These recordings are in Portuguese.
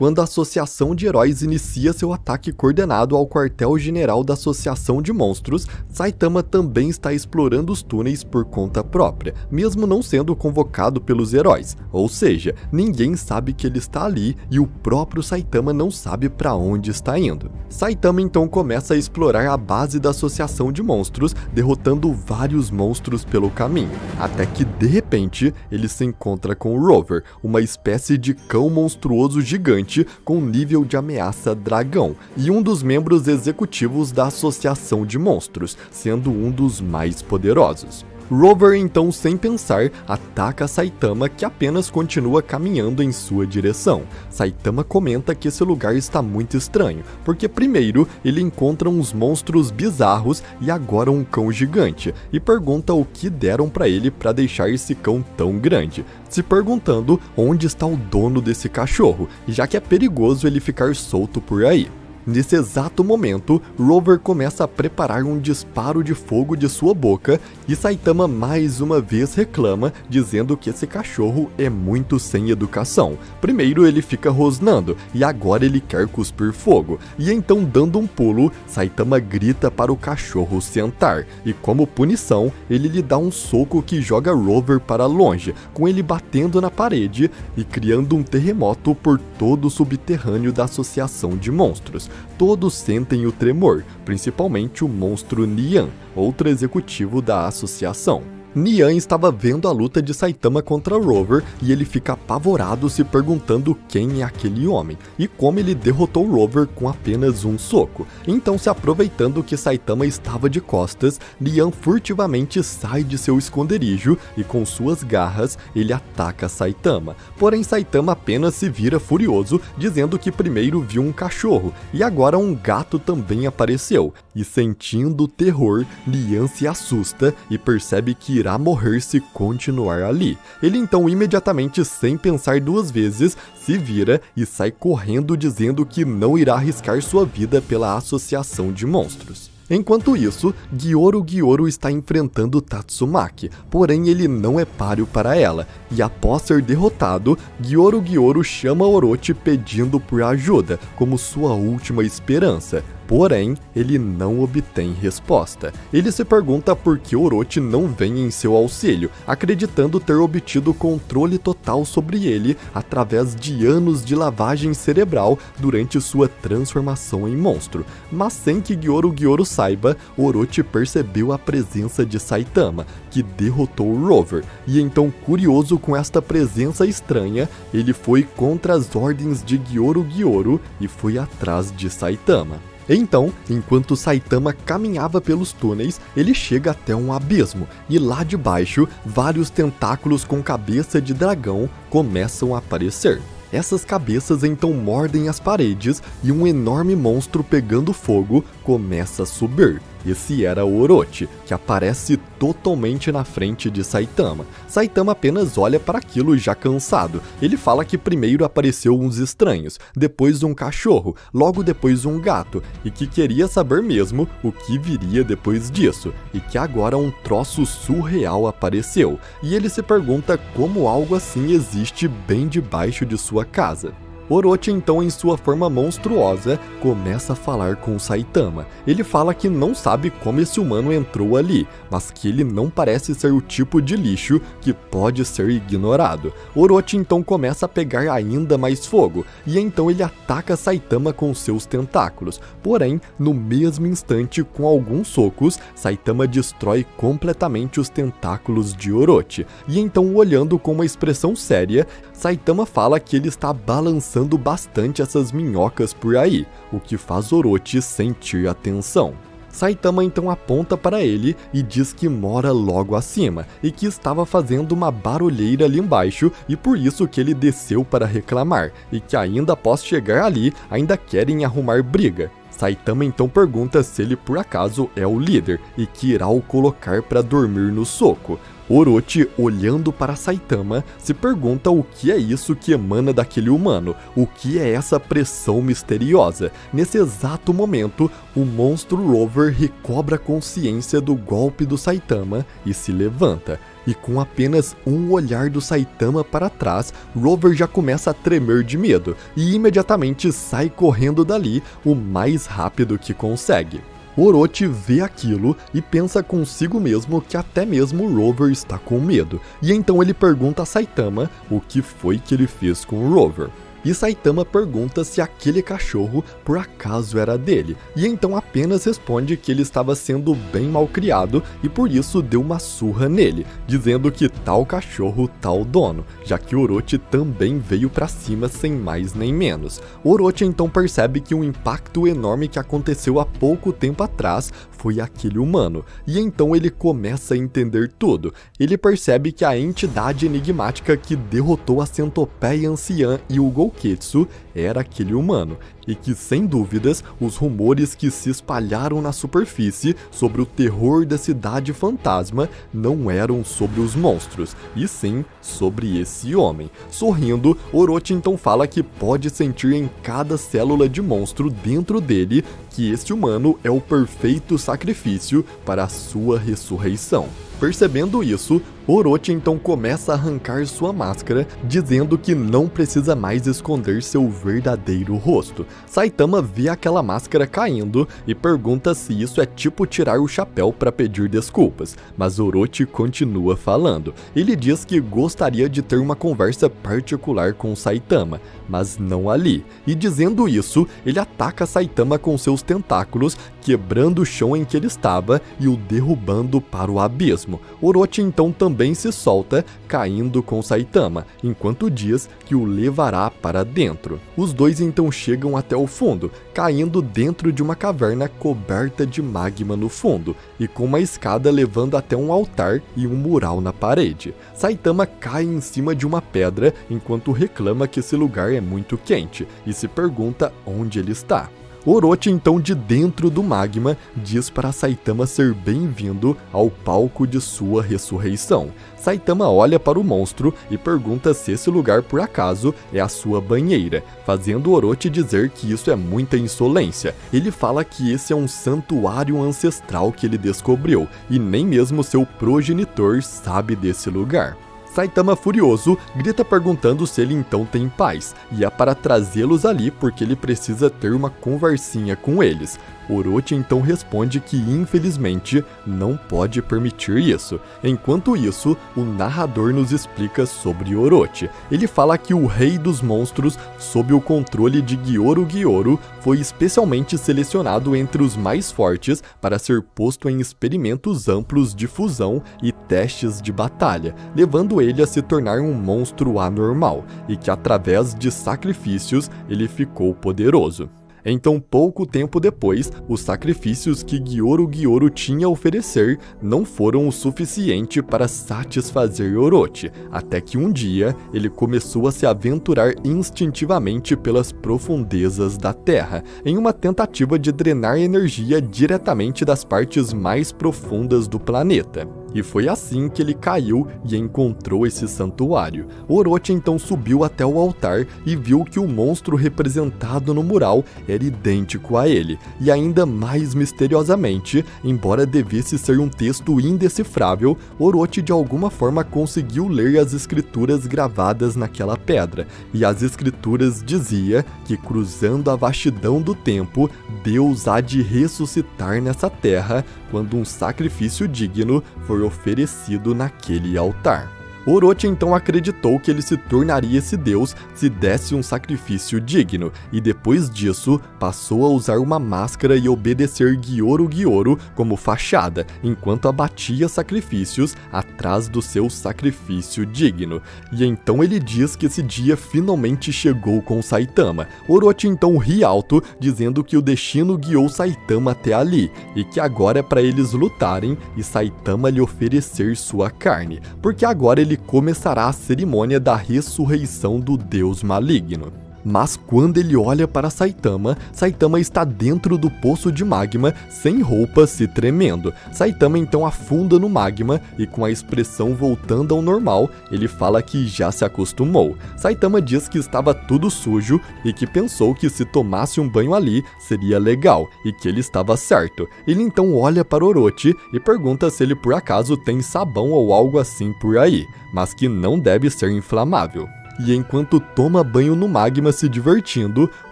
quando a Associação de Heróis inicia seu ataque coordenado ao quartel-general da Associação de Monstros, Saitama também está explorando os túneis por conta própria, mesmo não sendo convocado pelos heróis, ou seja, ninguém sabe que ele está ali e o próprio Saitama não sabe para onde está indo. Saitama então começa a explorar a base da Associação de Monstros, derrotando vários monstros pelo caminho, até que de repente ele se encontra com o Rover, uma espécie de cão monstruoso gigante com nível de ameaça dragão, e um dos membros executivos da Associação de Monstros, sendo um dos mais poderosos. Rover então, sem pensar, ataca Saitama, que apenas continua caminhando em sua direção. Saitama comenta que esse lugar está muito estranho, porque primeiro ele encontra uns monstros bizarros e agora um cão gigante, e pergunta o que deram para ele para deixar esse cão tão grande, se perguntando onde está o dono desse cachorro, já que é perigoso ele ficar solto por aí. Nesse exato momento, Rover começa a preparar um disparo de fogo de sua boca e Saitama mais uma vez reclama, dizendo que esse cachorro é muito sem educação. Primeiro ele fica rosnando e agora ele quer cuspir fogo, e então dando um pulo, Saitama grita para o cachorro sentar, e como punição, ele lhe dá um soco que joga Rover para longe, com ele batendo na parede e criando um terremoto por todo o subterrâneo da Associação de Monstros. Todos sentem o tremor, principalmente o monstro Nian, outro executivo da associação. Nian estava vendo a luta de Saitama contra Rover e ele fica apavorado, se perguntando quem é aquele homem e como ele derrotou Rover com apenas um soco. Então, se aproveitando que Saitama estava de costas, Nian furtivamente sai de seu esconderijo e com suas garras ele ataca Saitama. Porém, Saitama apenas se vira furioso, dizendo que primeiro viu um cachorro e agora um gato também apareceu. E sentindo o terror, Nian se assusta e percebe que irá morrer se continuar ali. Ele então imediatamente, sem pensar duas vezes, se vira e sai correndo, dizendo que não irá arriscar sua vida pela Associação de Monstros. Enquanto isso, Gyoru está enfrentando Tatsumaki, porém ele não é páreo para ela, e após ser derrotado, Gyoru chama Orochi pedindo por ajuda, como sua última esperança. Porém, ele não obtém resposta. Ele se pergunta por que Orochi não vem em seu auxílio, acreditando ter obtido controle total sobre ele através de anos de lavagem cerebral durante sua transformação em monstro. Mas sem que Gyoru saiba, Orochi percebeu a presença de Saitama, que derrotou Rover, e então, curioso com esta presença estranha, ele foi contra as ordens de Gyoru e foi atrás de Saitama. Então, enquanto Saitama caminhava pelos túneis, ele chega até um abismo, e lá de baixo, vários tentáculos com cabeça de dragão começam a aparecer. Essas cabeças então mordem as paredes e um enorme monstro pegando fogo começa a subir. Esse era o Orochi, que aparece totalmente na frente de Saitama. Saitama apenas olha para aquilo já cansado. Ele fala que primeiro apareceu uns estranhos, depois um cachorro, logo depois um gato, e que queria saber mesmo o que viria depois disso, e que agora um troço surreal apareceu, e ele se pergunta como algo assim existe bem debaixo de sua casa. Orochi então, em sua forma monstruosa, começa a falar com Saitama. Ele fala que não sabe como esse humano entrou ali, mas que ele não parece ser o tipo de lixo que pode ser ignorado. Orochi então começa a pegar ainda mais fogo, e então ele ataca Saitama com seus tentáculos. Porém, no mesmo instante, com alguns socos, Saitama destrói completamente os tentáculos de Orochi. E então, olhando com uma expressão séria, Saitama fala que ele está balançando bastante essas minhocas por aí, o que faz Orochi sentir a tensão. Saitama então aponta para ele e diz que mora logo acima e que estava fazendo uma barulheira ali embaixo e por isso que ele desceu para reclamar, e que ainda após chegar ali ainda querem arrumar briga. Saitama então pergunta se ele por acaso é o líder e que irá o colocar para dormir no soco. Orochi, olhando para Saitama, se pergunta o que é isso que emana daquele humano, o que é essa pressão misteriosa. Nesse exato momento, o monstro Rover recobra consciência do golpe do Saitama e se levanta. e com apenas um olhar do Saitama para trás, Rover já começa a tremer de medo e imediatamente sai correndo dali o mais rápido que consegue. Orochi vê aquilo e pensa consigo mesmo que até mesmo Rover está com medo, e então ele pergunta a Saitama o que foi que ele fez com Rover. E Saitama pergunta se aquele cachorro por acaso era dele, e então apenas responde que ele estava sendo bem mal criado e por isso deu uma surra nele, dizendo que tal cachorro, tal dono, já que Orochi também veio pra cima sem mais nem menos. Orochi então percebe que um impacto enorme que aconteceu há pouco tempo atrás foi aquele humano, e então ele começa a entender tudo. Ele percebe que a entidade enigmática que derrotou a centopeia anciã e o Gouketsu era aquele humano, e que sem dúvidas os rumores que se espalharam na superfície sobre o terror da cidade fantasma não eram sobre os monstros, e sim sobre esse homem. Sorrindo, Orochi então fala que pode sentir em cada célula de monstro dentro dele que este humano é o perfeito sacrifício para a sua ressurreição. Percebendo isso, Orochi então começa a arrancar sua máscara, dizendo que não precisa mais esconder seu verdadeiro rosto. Saitama vê aquela máscara caindo e pergunta se isso é tipo tirar o chapéu para pedir desculpas, mas Orochi continua falando. Ele diz que gostaria de ter uma conversa particular com Saitama, mas não ali. E dizendo isso, ele ataca Saitama com seus tentáculos, quebrando o chão em que ele estava e o derrubando para o abismo. Orochi então também se solta, caindo com Saitama, enquanto diz que o levará para dentro. Os dois então chegam até o fundo, caindo dentro de uma caverna coberta de magma no fundo, e com uma escada levando até um altar e um mural na parede. Saitama cai em cima de uma pedra enquanto reclama que esse lugar é muito quente, e se pergunta onde ele está. Orochi então de dentro do magma diz para Saitama ser bem-vindo ao palco de sua ressurreição. Saitama olha para o monstro e pergunta se esse lugar por acaso é a sua banheira, fazendo Orochi dizer que isso é muita insolência. Ele fala que esse é um santuário ancestral que ele descobriu e nem mesmo seu progenitor sabe desse lugar. Saitama furioso grita perguntando se ele então tem paz, e é para trazê-los ali porque ele precisa ter uma conversinha com eles. Orochi então responde que infelizmente não pode permitir isso. Enquanto isso, o narrador nos explica sobre Orochi. Ele fala que o rei dos monstros, sob o controle de Gyoru, foi especialmente selecionado entre os mais fortes para ser posto em experimentos amplos de fusão e testes de batalha, levando ele a se tornar um monstro anormal, e que através de sacrifícios ele ficou poderoso. Então, pouco tempo depois, os sacrifícios que Gyoru tinha a oferecer não foram o suficiente para satisfazer Orochi, até que um dia ele começou a se aventurar instintivamente pelas profundezas da Terra, em uma tentativa de drenar energia diretamente das partes mais profundas do planeta. E foi assim que ele caiu e encontrou esse santuário. Orochi então subiu até o altar e viu que o monstro representado no mural era idêntico a ele, e ainda mais misteriosamente, embora devesse ser um texto indecifrável, Orochi de alguma forma conseguiu ler as escrituras gravadas naquela pedra, e as escrituras dizia que cruzando a vastidão do tempo, Deus há de ressuscitar nessa terra quando um sacrifício digno for oferecido naquele altar. Orochi então acreditou que ele se tornaria esse deus se desse um sacrifício digno, e depois disso passou a usar uma máscara e obedecer Gyoru como fachada, enquanto abatia sacrifícios atrás do seu sacrifício digno. E então ele diz que esse dia finalmente chegou com Saitama. Orochi então ri alto, dizendo que o destino guiou Saitama até ali, e que agora é para eles lutarem e Saitama lhe oferecer sua carne, porque agora ele começará a cerimônia da ressurreição do deus maligno. Mas quando ele olha para Saitama, Saitama está dentro do poço de magma, sem roupa, se tremendo. Saitama então afunda no magma e, com a expressão voltando ao normal, ele fala que já se acostumou. Saitama diz que estava tudo sujo e que pensou que se tomasse um banho ali seria legal e que ele estava certo. Ele então olha para Orochi e pergunta se ele por acaso tem sabão ou algo assim por aí, mas que não deve ser inflamável. E enquanto toma banho no magma se divertindo,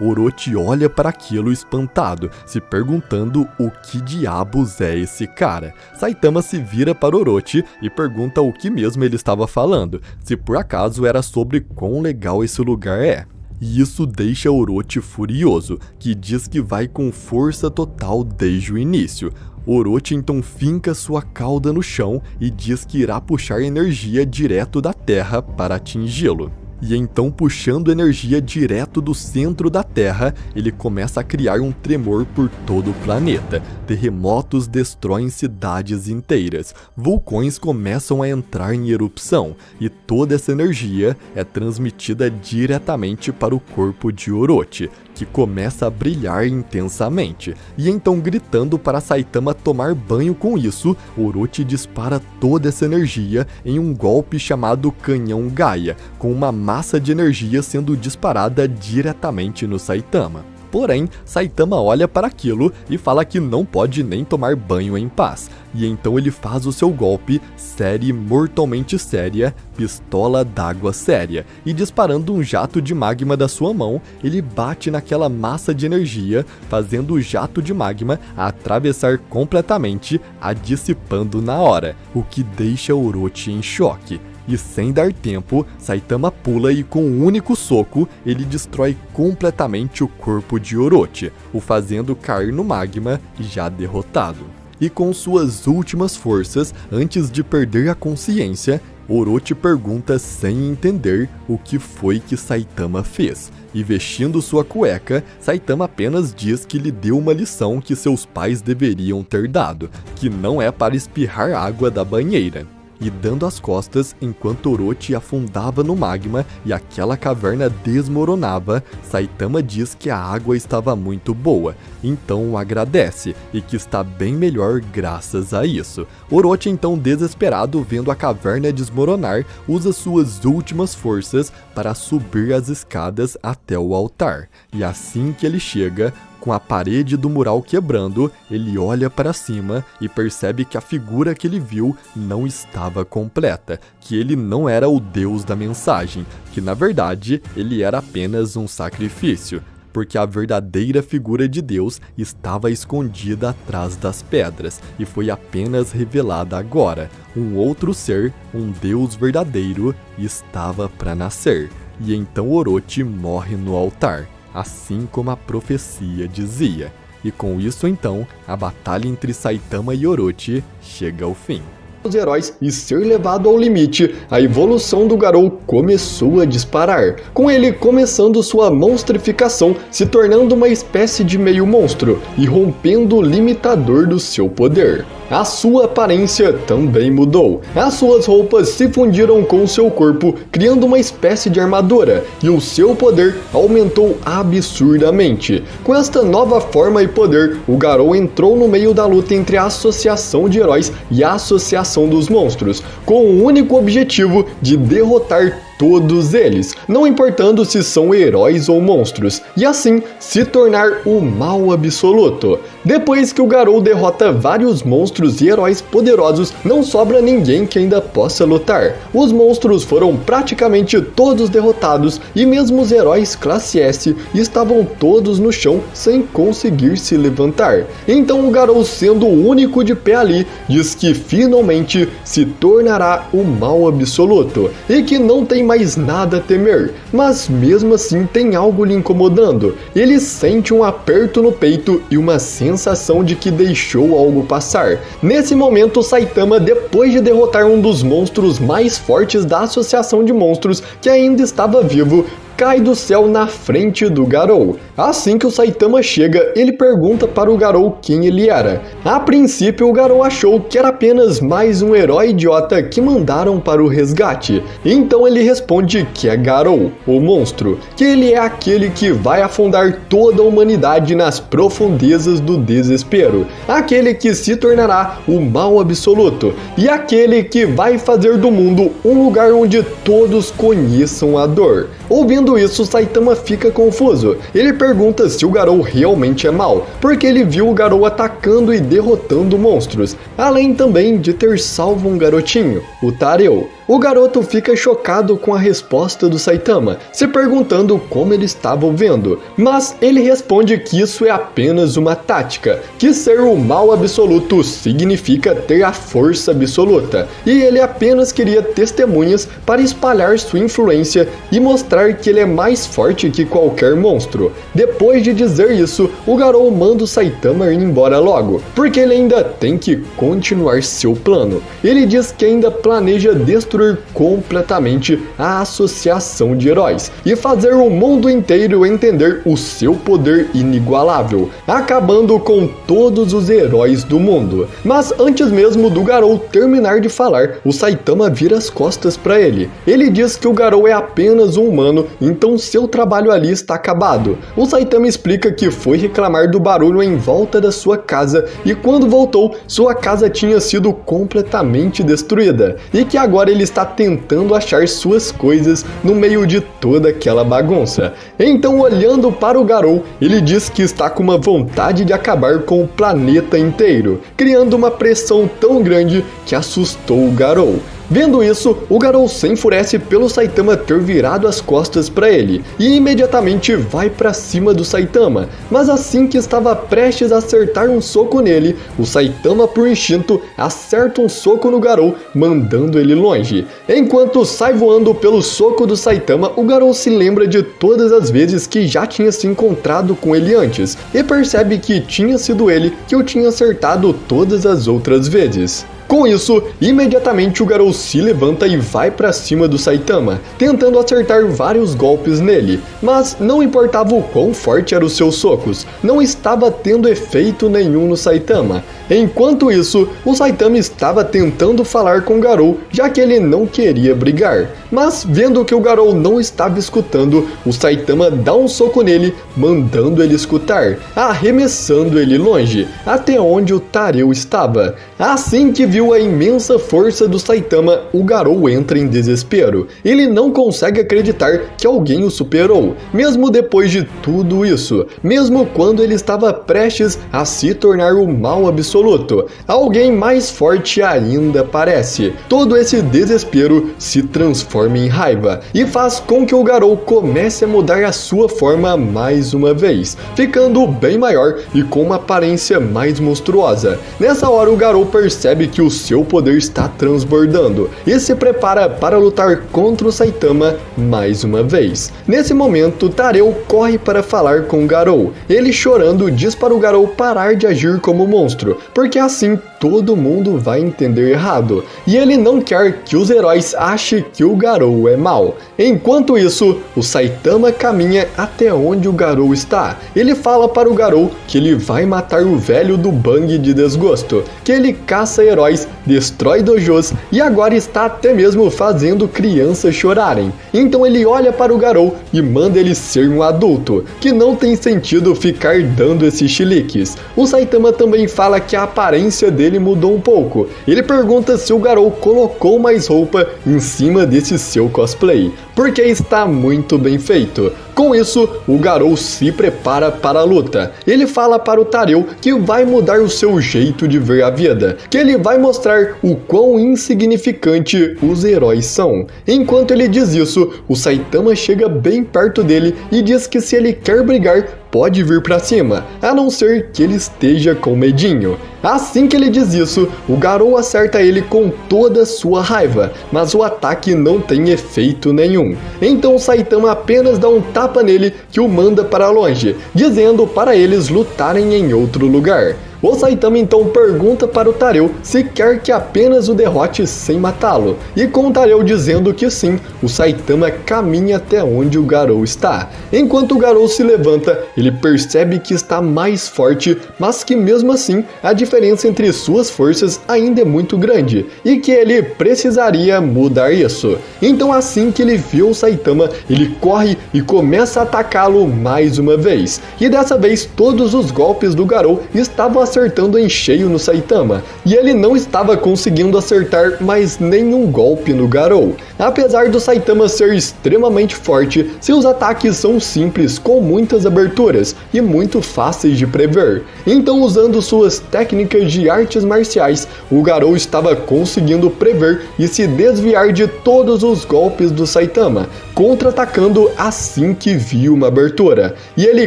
Orochi olha para aquilo espantado, se perguntando o que diabos é esse cara. Saitama se vira para Orochi e pergunta o que mesmo ele estava falando, se por acaso era sobre quão legal esse lugar é. E isso deixa Orochi furioso, que diz que vai com força total desde o início. Orochi então finca sua cauda no chão e diz que irá puxar energia direto da terra para atingi-lo. E então, puxando energia direto do centro da Terra, ele começa a criar um tremor por todo o planeta. Terremotos destroem cidades inteiras, vulcões começam a entrar em erupção, e toda essa energia é transmitida diretamente para o corpo de Orochi, que começa a brilhar intensamente. E então, gritando para Saitama tomar banho com isso, Orochi dispara toda essa energia em um golpe chamado Canhão Gaia, com uma massa de energia sendo disparada diretamente no Saitama. Porém, Saitama olha para aquilo e fala que não pode nem tomar banho em paz. E então ele faz o seu golpe, série mortalmente séria, pistola d'água séria. E disparando um jato de magma da sua mão, ele bate naquela massa de energia, fazendo o jato de magma a atravessar completamente, a dissipando na hora, o que deixa Orochi em choque. E sem dar tempo, Saitama pula e com um único soco, ele destrói completamente o corpo de Orochi, o fazendo cair no magma, já derrotado. E com suas últimas forças, antes de perder a consciência, Orochi pergunta sem entender o que foi que Saitama fez. E vestindo sua cueca, Saitama apenas diz que lhe deu uma lição que seus pais deveriam ter dado, que não é para espirrar água da banheira. E dando as costas enquanto Orochi afundava no magma e aquela caverna desmoronava, Saitama diz que a água estava muito boa, então o agradece e que está bem melhor graças a isso. Orochi então, desesperado vendo a caverna desmoronar, usa suas últimas forças para subir as escadas até o altar, e assim que ele chega, com a parede do mural quebrando, ele olha para cima e percebe que a figura que ele viu não estava completa, que ele não era o Deus da mensagem, que na verdade ele era apenas um sacrifício, porque a verdadeira figura de Deus estava escondida atrás das pedras e foi apenas revelada agora. Um outro ser, um Deus verdadeiro, estava para nascer. E então Orochi morre no altar, assim como a profecia dizia. E com isso então, a batalha entre Saitama e Orochi chega ao fim. Os heróis e ser levado ao limite, a evolução do Garou começou a disparar, com ele começando sua monstrificação, se tornando uma espécie de meio monstro e rompendo o limitador do seu poder. A sua aparência também mudou. As suas roupas se fundiram com seu corpo, criando uma espécie de armadura, e o seu poder aumentou absurdamente. Com esta nova forma e poder, o Garou entrou no meio da luta entre a Associação de Heróis e a Associação dos Monstros, com o único objetivo de derrotar todos eles, não importando se são heróis ou monstros, e assim se tornar o mal absoluto. Depois que o Garou derrota vários monstros e heróis poderosos, não sobra ninguém que ainda possa lutar. Os monstros foram praticamente todos derrotados, e mesmo os heróis classe S estavam todos no chão sem conseguir se levantar. Então o Garou, sendo o único de pé ali, diz que finalmente se tornará o mal absoluto, e que não tem mais nada a temer, mas mesmo assim tem algo lhe incomodando. Ele sente um aperto no peito e uma sensação de que deixou algo passar. Nesse momento, Saitama, depois de derrotar um dos monstros mais fortes da Associação de Monstros, que ainda estava vivo, cai do céu na frente do Garou. Assim que o Saitama chega, ele pergunta para o Garou quem ele era. A princípio, o Garou achou que era apenas mais um herói idiota que mandaram para o resgate. Então ele responde que é Garou, o monstro, que ele é aquele que vai afundar toda a humanidade nas profundezas do desespero, aquele que se tornará o mal absoluto e aquele que vai fazer do mundo um lugar onde todos conheçam a dor. Ouvindo isso, Saitama fica confuso. Ele pergunta se o Garou realmente é mau, porque ele viu o Garou atacando e derrotando monstros, além também de ter salvo um garotinho, o Tareu. O garoto fica chocado com a resposta do Saitama, se perguntando como ele estava vendo, mas ele responde que isso é apenas uma tática, que ser o mal absoluto significa ter a força absoluta, e ele apenas queria testemunhas para espalhar sua influência e mostrar que ele é mais forte que qualquer monstro. Depois de dizer isso, o Garou manda o Saitama ir embora logo, porque ele ainda tem que continuar seu plano. Ele diz que ainda planeja destruir completamente a associação de heróis e fazer o mundo inteiro entender o seu poder inigualável, acabando com todos os heróis do mundo. Mas antes mesmo do Garou terminar de falar, o Saitama vira as costas para ele. Ele diz que o Garou é apenas um humano, então seu trabalho ali está acabado. O Saitama explica que foi reclamar do barulho em volta da sua casa e quando voltou, sua casa tinha sido completamente destruída e que agora ele está tentando achar suas coisas no meio de toda aquela bagunça. Então, olhando para o Garou, ele diz que está com uma vontade de acabar com o planeta inteiro, criando uma pressão tão grande que assustou o Garou. Vendo isso, o Garou se enfurece pelo Saitama ter virado as costas para ele e imediatamente vai para cima do Saitama, mas assim que estava prestes a acertar um soco nele, o Saitama por instinto acerta um soco no Garou, mandando ele longe. Enquanto sai voando pelo soco do Saitama, o Garou se lembra de todas as vezes que já tinha se encontrado com ele antes e percebe que tinha sido ele que o tinha acertado todas as outras vezes. Com isso, imediatamente o Garou se levanta e vai para cima do Saitama, tentando acertar vários golpes nele, mas não importava o quão forte eram os seus socos, não estava tendo efeito nenhum no Saitama. Enquanto isso, o Saitama estava tentando falar com o Garou, já que ele não queria brigar. Mas vendo que o Garou não estava escutando, o Saitama dá um soco nele, mandando ele escutar, arremessando ele longe, até onde o Tareu estava. Assim que viu a imensa força do Saitama, o Garou entra em desespero. Ele não consegue acreditar que alguém o superou, mesmo depois de tudo isso, mesmo quando ele estava prestes a se tornar o mal absoluto. Alguém mais forte ainda aparece. Todo esse desespero se transforma em raiva e faz com que o Garou comece a mudar a sua forma mais uma vez, ficando bem maior e com uma aparência mais monstruosa. Nessa hora o Garou percebe que o seu poder está transbordando e se prepara para lutar contra o Saitama mais uma vez. Nesse momento, Tareu corre para falar com o Garou. Ele chorando diz para o Garou parar de agir como monstro, porque assim todo mundo vai entender errado, e ele não quer que os heróis achem que o Garou é mau. Enquanto isso, o Saitama caminha até onde o Garou está. Ele fala para o Garou que ele vai matar o velho do Bang de desgosto, que ele caça heróis, destrói dojos e agora está até mesmo fazendo crianças chorarem. Então ele olha para o Garou e manda ele ser um adulto, que não tem sentido ficar dando esses chiliques. O Saitama também fala que a aparência dele mudou um pouco. Ele pergunta se o Garou colocou mais roupa em cima desse seu cosplay, porque está muito bem feito. Com isso, o Garou se prepara para a luta. Ele fala para o Tareu que vai mudar o seu jeito de ver a vida, que ele vai mostrar o quão insignificante os heróis são. Enquanto ele diz isso, o Saitama chega bem perto dele e diz que se ele quer brigar, pode vir pra cima, a não ser que ele esteja com medinho. Assim que ele diz isso, o Garou acerta ele com toda a sua raiva, mas o ataque não tem efeito nenhum. Então o Saitama apenas dá um tapa nele que o manda para longe, dizendo para eles lutarem em outro lugar. O Saitama então pergunta para o Tareu se quer que apenas o derrote sem matá-lo, e com o Tareu dizendo que sim, o Saitama caminha até onde o Garou está. Enquanto o Garou se levanta, ele percebe que está mais forte, mas que mesmo assim a diferença entre suas forças ainda é muito grande, e que ele precisaria mudar isso. Então assim que ele vê o Saitama, ele corre e começa a atacá-lo mais uma vez. E dessa vez todos os golpes do Garou estavam acertando em cheio no Saitama, e ele não estava conseguindo acertar mais nenhum golpe no Garou. Apesar do Saitama ser extremamente forte, seus ataques são simples, com muitas aberturas e muito fáceis de prever. Então, usando suas técnicas de artes marciais, o Garou estava conseguindo prever e se desviar de todos os golpes do Saitama, contra-atacando assim que viu uma abertura. E ele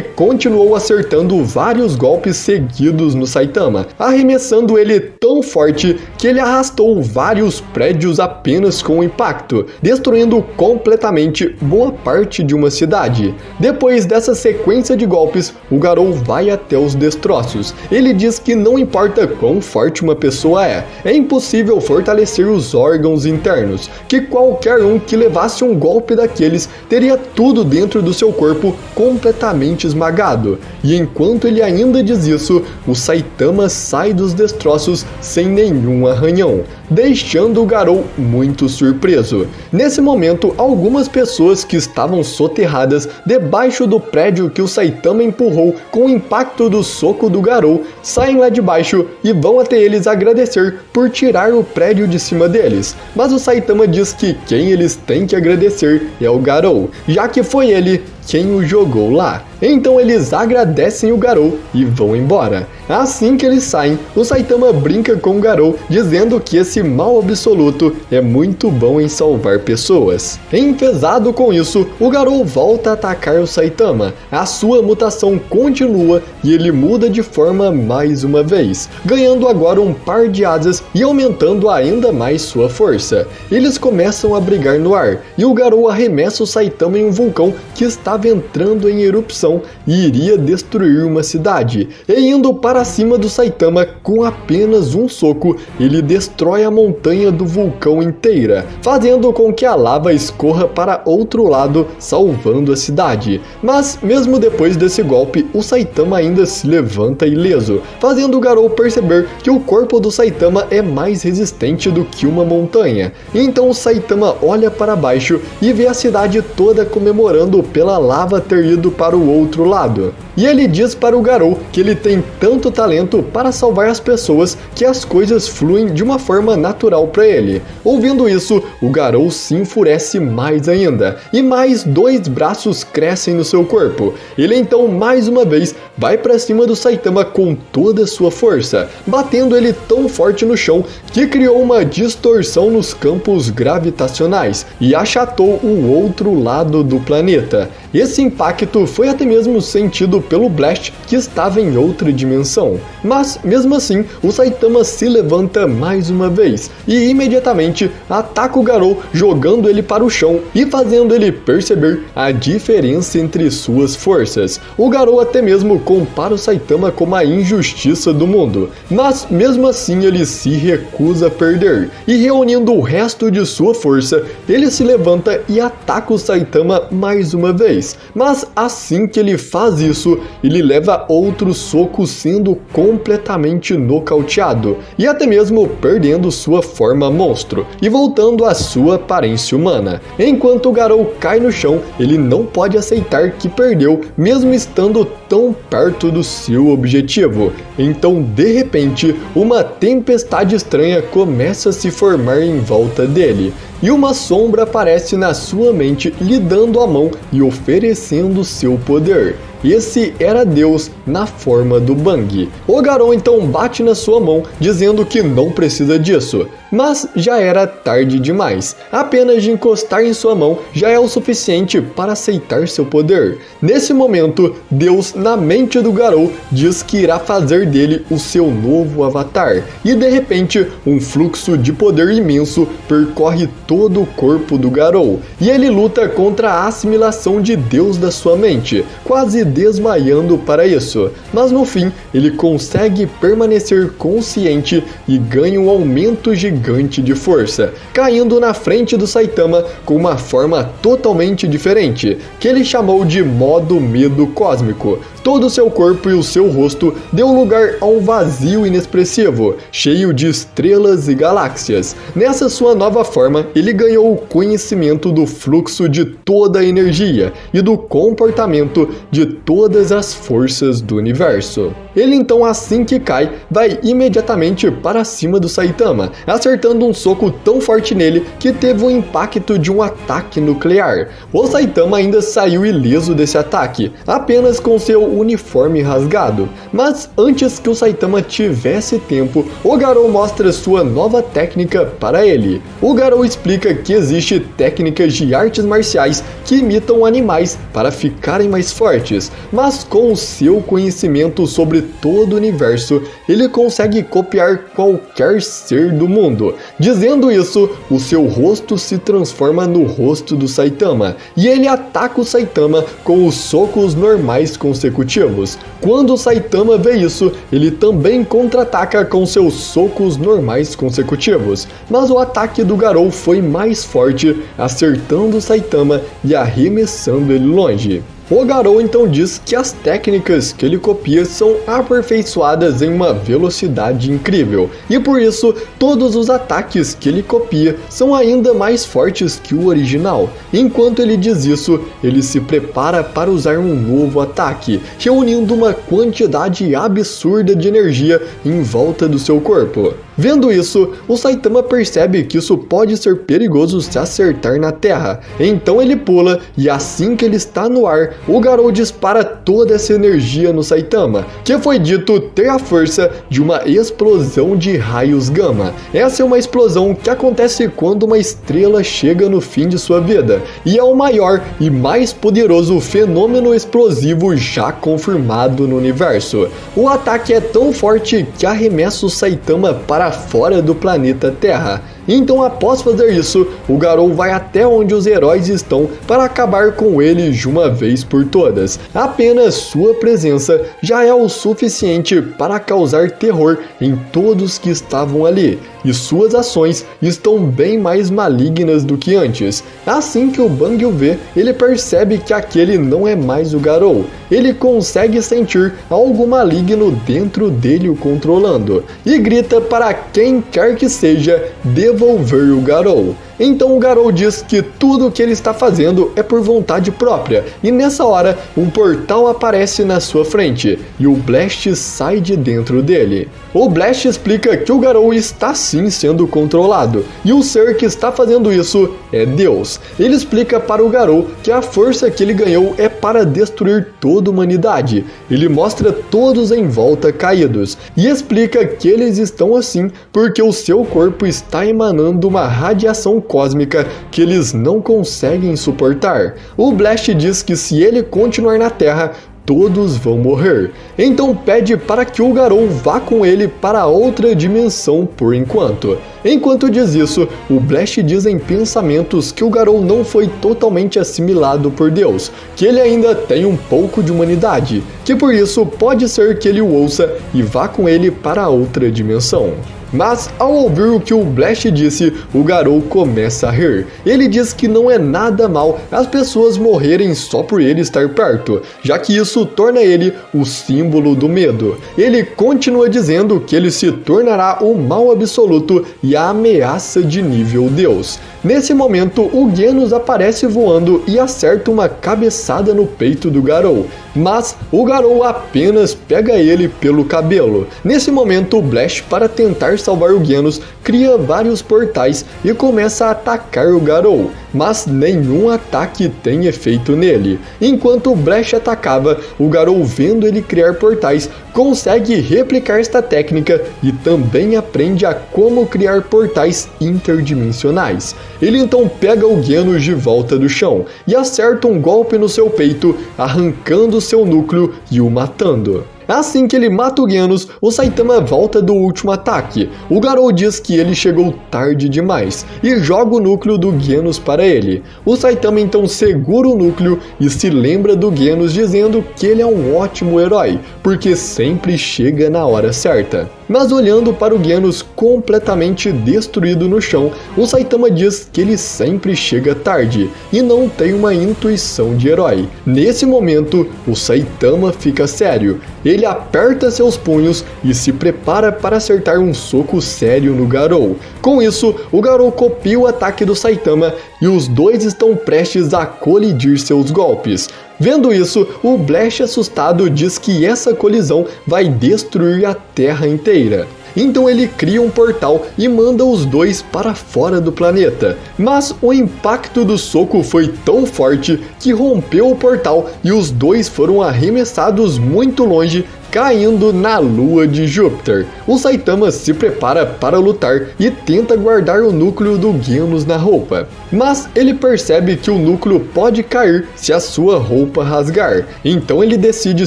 continuou acertando vários golpes seguidos no Saitama, arremessando ele tão forte que ele arrastou vários prédios apenas com o impacto, destruindo completamente boa parte de uma cidade. Depois dessa sequência de golpes, o Garou vai até os destroços. Ele diz que não importa quão forte uma pessoa é impossível fortalecer os órgãos internos, que qualquer um que levasse um golpe daqueles teria tudo dentro do seu corpo completamente esmagado. E enquanto ele ainda diz isso, o Saitama sai dos destroços sem nenhum arranhão, deixando o Garou muito surpreso. Nesse momento, algumas pessoas que estavam soterradas debaixo do prédio que o Saitama empurrou com o impacto do soco do Garou saem lá de baixo e vão até eles agradecer por tirar o prédio de cima deles. Mas o Saitama diz que quem eles têm que agradecer é o Garou, já que foi ele quem o jogou lá. Então eles agradecem o Garou e vão embora. Assim que eles saem, o Saitama brinca com o Garou, dizendo que esse mal absoluto é muito bom em salvar pessoas. Enfesado com isso, o Garou volta a atacar o Saitama. A sua mutação continua e ele muda de forma mais uma vez, ganhando agora um par de asas e aumentando ainda mais sua força. Eles começam a brigar no ar, e o Garou arremessa o Saitama em um vulcão que estava entrando em erupção e iria destruir uma cidade. E indo para cima do Saitama com apenas um soco, ele destrói a montanha do vulcão inteira, fazendo com que a lava escorra para outro lado, salvando a cidade. Mas mesmo depois desse golpe, o Saitama ainda se levanta ileso, fazendo o Garou perceber que o corpo do Saitama é mais resistente do que uma montanha. Então o Saitama olha para baixo e vê a cidade toda comemorando pela lava ter ido para o outro lado. E ele diz para o Garou que ele tem tanto talento para salvar as pessoas que as coisas fluem de uma forma natural para ele. Ouvindo isso, o Garou se enfurece mais ainda, e mais 2 braços crescem no seu corpo. Ele então mais uma vez vai para cima do Saitama com toda a sua força, batendo ele tão forte no chão que criou uma distorção nos campos gravitacionais e achatou o outro lado do planeta. Esse impacto foi até mesmo sentido pelo Blast, que estava em outra dimensão. Mas, mesmo assim, o Saitama se levanta mais uma vez e imediatamente ataca o Garou, jogando ele para o chão e fazendo ele perceber a diferença entre suas forças. O Garou até mesmo compara o Saitama como a injustiça do mundo, mas mesmo assim ele se recusa a perder, e reunindo o resto de sua força, ele se levanta e ataca o Saitama mais uma vez. Mas assim que ele faz isso, ele leva outro soco, sendo completamente nocauteado e até mesmo perdendo sua forma monstro e voltando à sua aparência humana. Enquanto o Garou cai no chão, ele não pode aceitar que perdeu, mesmo estando tão perto do seu objetivo. Então, de repente, uma tempestade estranha começa a se formar em volta dele, e uma sombra aparece na sua mente, lhe dando a mão e oferecendo seu poder. Esse era Deus na forma do Bang. O Garou então bate na sua mão, dizendo que não precisa disso, mas já era tarde demais. Apenas de encostar em sua mão já é o suficiente para aceitar seu poder. Nesse momento, Deus, na mente do Garou, diz que irá fazer dele o seu novo avatar, e de repente, um fluxo de poder imenso percorre todo o corpo do Garou, e ele luta contra a assimilação de Deus da sua mente, quase desmaiando para isso, mas no fim ele consegue permanecer consciente e ganha um aumento gigante de força, caindo na frente do Saitama com uma forma totalmente diferente, que ele chamou de modo medo cósmico. Todo o seu corpo e o seu rosto deu lugar a um vazio inexpressivo, cheio de estrelas e galáxias. Nessa sua nova forma, ele ganhou o conhecimento do fluxo de toda a energia e do comportamento de todas as forças do universo. Ele então, assim que cai, vai imediatamente para cima do Saitama, acertando um soco tão forte nele que teve o impacto de um ataque nuclear. O Saitama ainda saiu ileso desse ataque, apenas com seu uniforme rasgado. Mas antes que o Saitama tivesse tempo, o Garou mostra sua nova técnica para ele. O Garou explica que existe técnicas de artes marciais que imitam animais para ficarem mais fortes, mas com o seu conhecimento sobre todo o universo, ele consegue copiar qualquer ser do mundo. Dizendo isso, o seu rosto se transforma no rosto do Saitama, e ele ataca o Saitama com os socos normais consecutivos. Quando o Saitama vê isso, ele também contra-ataca com seus socos normais consecutivos, mas o ataque do Garou foi mais forte, acertando o Saitama e arremessando ele longe. O Garou então diz que as técnicas que ele copia são aperfeiçoadas em uma velocidade incrível, e por isso todos os ataques que ele copia são ainda mais fortes que o original. Enquanto ele diz isso, ele se prepara para usar um novo ataque, reunindo uma quantidade absurda de energia em volta do seu corpo. Vendo isso, o Saitama percebe que isso pode ser perigoso se acertar na terra, então ele pula e assim que ele está no ar, o Garou dispara toda essa energia no Saitama, que foi dito ter a força de uma explosão de raios gama. Essa é uma explosão que acontece quando uma estrela chega no fim de sua vida, e é o maior e mais poderoso fenômeno explosivo já confirmado no universo. O ataque é tão forte que arremessa o Saitama para fora do planeta Terra. Então, após fazer isso, o Garou vai até onde os heróis estão para acabar com eles de uma vez por todas. Apenas sua presença já é o suficiente para causar terror em todos que estavam ali, e suas ações estão bem mais malignas do que antes. Assim que o Bang o vê, ele percebe que aquele não é mais o Garou. Ele consegue sentir algo maligno dentro dele o controlando, e grita para quem quer que seja devolver o Garou. Então o Garou diz que tudo o que ele está fazendo é por vontade própria, e nessa hora um portal aparece na sua frente, e o Blast sai de dentro dele. O Blast explica que o Garou está sim sendo controlado, e o ser que está fazendo isso é Deus. Ele explica para o Garou que a força que ele ganhou é para destruir toda a humanidade. Ele mostra todos em volta caídos, e explica que eles estão assim porque o seu corpo está emanando uma radiação cósmica que eles não conseguem suportar. O Blast diz que se ele continuar na Terra, todos vão morrer. Então pede para que o Garou vá com ele para outra dimensão por enquanto. Enquanto diz isso, o Blast diz em pensamentos que o Garou não foi totalmente assimilado por Deus, que ele ainda tem um pouco de humanidade, que por isso pode ser que ele o ouça e vá com ele para outra dimensão. Mas ao ouvir o que o Blast disse, o Garou começa a rir. Ele diz que não é nada mal as pessoas morrerem só por ele estar perto, já que isso torna ele o símbolo do medo. Ele continua dizendo que ele se tornará o mal absoluto e a ameaça de nível Deus. Nesse momento, o Genos aparece voando e acerta uma cabeçada no peito do Garou, mas o Garou apenas pega ele pelo cabelo. Nesse momento, o Blast, para tentar salvar o Genos, cria vários portais e começa a atacar o Garou, mas nenhum ataque tem efeito nele. Enquanto o Blast atacava, o Garou, vendo ele criar portais, consegue replicar esta técnica e também aprende a como criar portais interdimensionais. Ele então pega o Genos de volta do chão e acerta um golpe no seu peito, arrancando seu núcleo e o matando. Assim que ele mata o Genos, o Saitama volta do último ataque. O Garou diz que ele chegou tarde demais e joga o núcleo do Genos para ele. O Saitama então segura o núcleo e se lembra do Genos dizendo que ele é um ótimo herói, porque sempre chega na hora certa. Mas olhando para o Genos completamente destruído no chão, o Saitama diz que ele sempre chega tarde e não tem uma intuição de herói. Nesse momento, o Saitama fica sério. Ele aperta seus punhos e se prepara para acertar um soco sério no Garou. Com isso, o Garou copia o ataque do Saitama e os dois estão prestes a colidir seus golpes. Vendo isso, o Blash assustado diz que essa colisão vai destruir a Terra inteira. Então ele cria um portal e manda os dois para fora do planeta. Mas o impacto do soco foi tão forte que rompeu o portal e os dois foram arremessados muito longe, caindo na lua de Júpiter. O Saitama se prepara para lutar e tenta guardar o núcleo do Genos na roupa. Mas ele percebe que o núcleo pode cair se a sua roupa rasgar. Então ele decide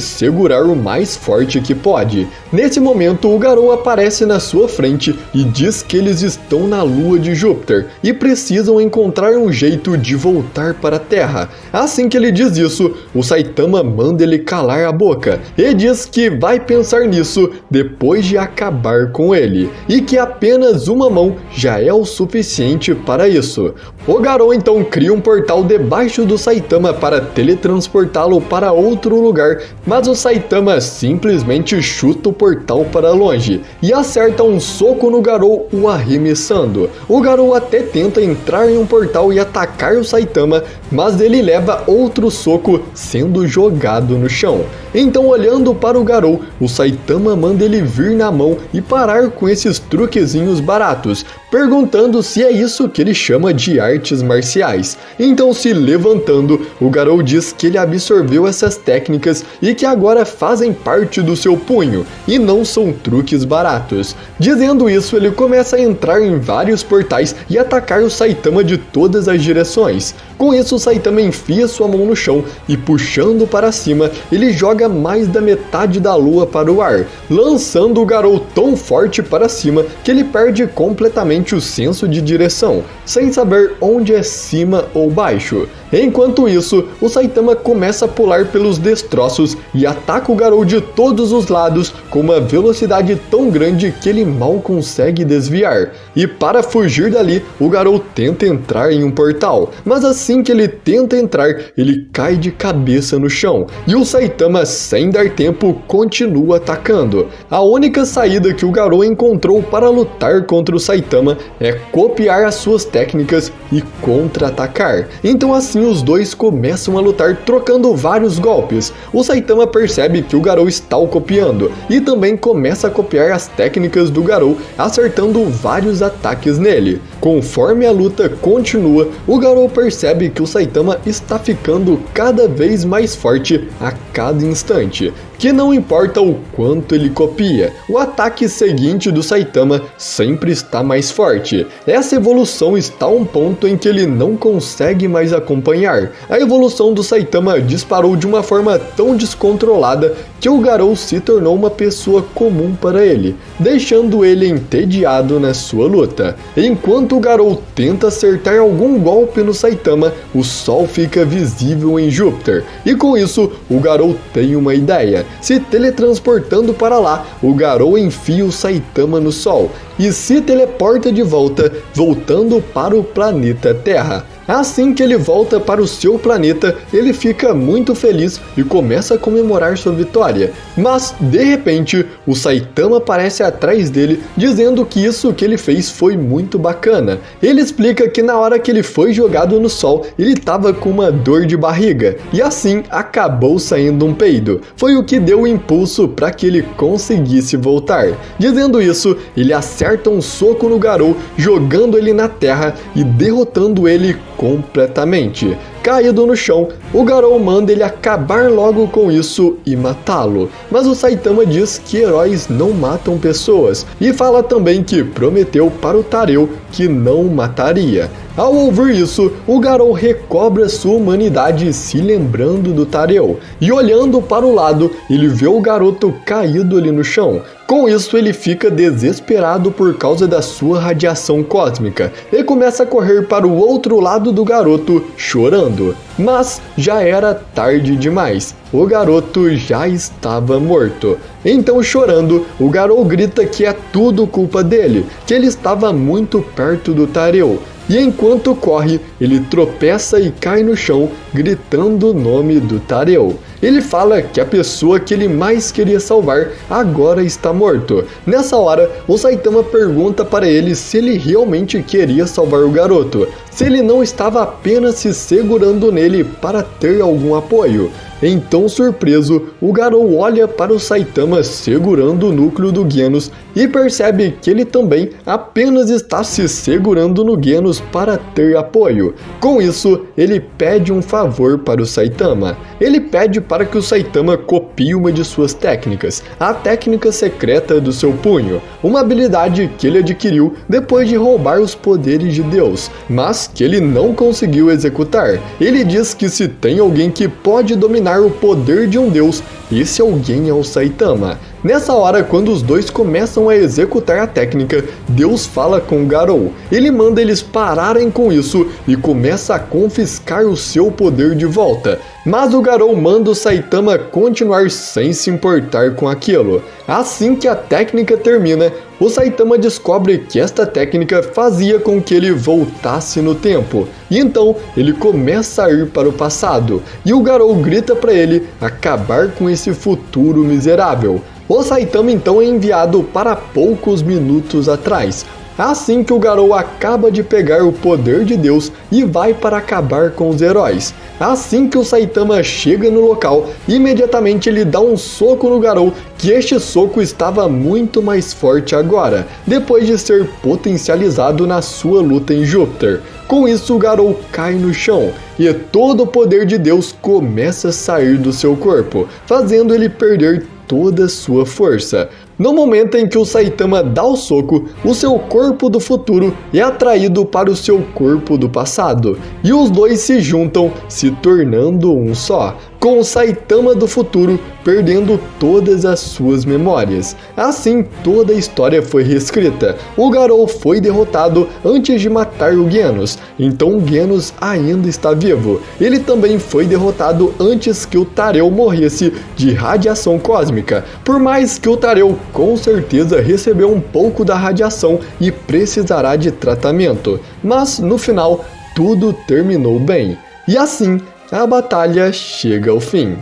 segurar o mais forte que pode. Nesse momento, o Garou aparece na sua frente e diz que eles estão na lua de Júpiter e precisam encontrar um jeito de voltar para a Terra. Assim que ele diz isso, o Saitama manda ele calar a boca e diz que vai pensar nisso depois de acabar com ele, e que apenas uma mão já é o suficiente para isso. O Garou então cria um portal debaixo do Saitama para teletransportá-lo para outro lugar, mas o Saitama simplesmente chuta o portal para longe e acerta um soco no Garou, o arremessando. O Garou até tenta entrar em um portal e atacar o Saitama, mas ele leva outro soco, sendo jogado no chão. Então, olhando para o Garou, o Saitama manda ele vir na mão e parar com esses truquezinhos baratos, perguntando se é isso que ele chama de artes marciais. Então, se levantando, o Garou diz que ele absorveu essas técnicas e que agora fazem parte do seu punho, e não são truques baratos. Dizendo isso, ele começa a entrar em vários portais e atacar o Saitama de todas as direções. Com isso, o Saitama enfia sua mão no chão e, puxando para cima, ele joga mais da metade da lua para o ar, lançando o Garou tão forte para cima que ele perde completamente o senso de direção, sem saber onde é cima ou baixo. Enquanto isso, o Saitama começa a pular pelos destroços e ataca o Garou de todos os lados com uma velocidade tão grande que ele mal consegue desviar. E para fugir dali, o Garou tenta entrar em um portal, mas assim que ele tenta entrar, ele cai de cabeça no chão, e o Saitama, sem dar tempo, continua atacando. A única saída que o Garou encontrou para lutar contra o Saitama é copiar as suas técnicas e contra-atacar. Então assim os dois começam a lutar trocando vários golpes. O Saitama percebe que o Garou está o copiando e também começa a copiar as técnicas do Garou, acertando vários ataques nele. Conforme a luta continua, o Garou percebe que o Saitama está ficando cada vez mais forte a cada instante, que não importa o quanto ele copia, o ataque seguinte do Saitama sempre está mais forte. Essa evolução está a um ponto em que ele não consegue mais acompanhar. A evolução do Saitama disparou de uma forma tão descontrolada que o Garou se tornou uma pessoa comum para ele, deixando ele entediado na sua luta. Enquanto o Garou tenta acertar algum golpe no Saitama, o sol fica visível em Júpiter, e com isso o Garou tem uma ideia. Se teletransportando para lá, o Garou enfia o Saitama no sol e se teleporta de volta, voltando para o planeta Terra. Assim que ele volta para o seu planeta, ele fica muito feliz e começa a comemorar sua vitória. Mas, de repente, o Saitama aparece atrás dele, dizendo que isso que ele fez foi muito bacana. Ele explica que na hora que ele foi jogado no sol, ele estava com uma dor de barriga, e assim acabou saindo um peido. Foi o que deu o impulso para que ele conseguisse voltar. Dizendo isso, ele acerta um soco no Garou, jogando ele na terra e derrotando ele completamente. caído no chão, o Garou manda ele acabar logo com isso e matá-lo. Mas o Saitama diz que heróis não matam pessoas e fala também que prometeu para o Tareu que não mataria. Ao ouvir isso, o Garou recobra sua humanidade se lembrando do Tareu, e olhando para o lado, ele vê o garoto caído ali no chão. Com isso, ele fica desesperado por causa da sua radiação cósmica e começa a correr para o outro lado do garoto, chorando. Mas já era tarde demais. O garoto já estava morto. Então, chorando, o Garou grita que é tudo culpa dele, que ele estava muito perto do Tareu. E enquanto corre, ele tropeça e cai no chão, gritando o nome do Tareu. Ele fala que a pessoa que ele mais queria salvar agora está morto. Nessa hora, o Saitama pergunta para ele se ele realmente queria salvar o garoto, se ele não estava apenas se segurando nele para ter algum apoio. Então, surpreso, o Garou olha para o Saitama segurando o núcleo do Genos e percebe que ele também apenas está se segurando no Genos para ter apoio. Com isso, ele pede um favor para o Saitama. Ele pede para que o Saitama copie uma de suas técnicas, a técnica secreta do seu punho, uma habilidade que ele adquiriu depois de roubar os poderes de Deus, mas que ele não conseguiu executar. Ele diz que se tem alguém que pode dominar o poder de um deus, esse alguém é o Saitama. Nessa hora, quando os dois começam a executar a técnica, Deus fala com o Garou. Ele manda eles pararem com isso e começa a confiscar o seu poder de volta. Mas o Garou manda o Saitama continuar sem se importar com aquilo. Assim que a técnica termina, o Saitama descobre que esta técnica fazia com que ele voltasse no tempo. E então ele começa a ir para o passado. E o Garou grita para ele acabar com esse futuro miserável. O Saitama então é enviado para poucos minutos atrás, assim que o Garou acaba de pegar o poder de Deus e vai para acabar com os heróis. Assim que o Saitama chega no local, imediatamente ele dá um soco no Garou, que este soco estava muito mais forte agora, depois de ser potencializado na sua luta em Júpiter. Com isso, o Garou cai no chão e todo o poder de Deus começa a sair do seu corpo, fazendo ele perder toda sua força. No momento em que o Saitama dá o soco, o seu corpo do futuro é atraído para o seu corpo do passado, e os dois se juntam, se tornando um só, com o Saitama do futuro perdendo todas as suas memórias. Assim, toda a história foi reescrita. O Garou foi derrotado antes de matar o Genos, então o Genos ainda está vivo. Ele também foi derrotado antes que o Tareu morresse de radiação cósmica, por mais que o Tareu com certeza recebeu um pouco da radiação e precisará de tratamento. Mas no final, tudo terminou bem. E assim, a batalha chega ao fim.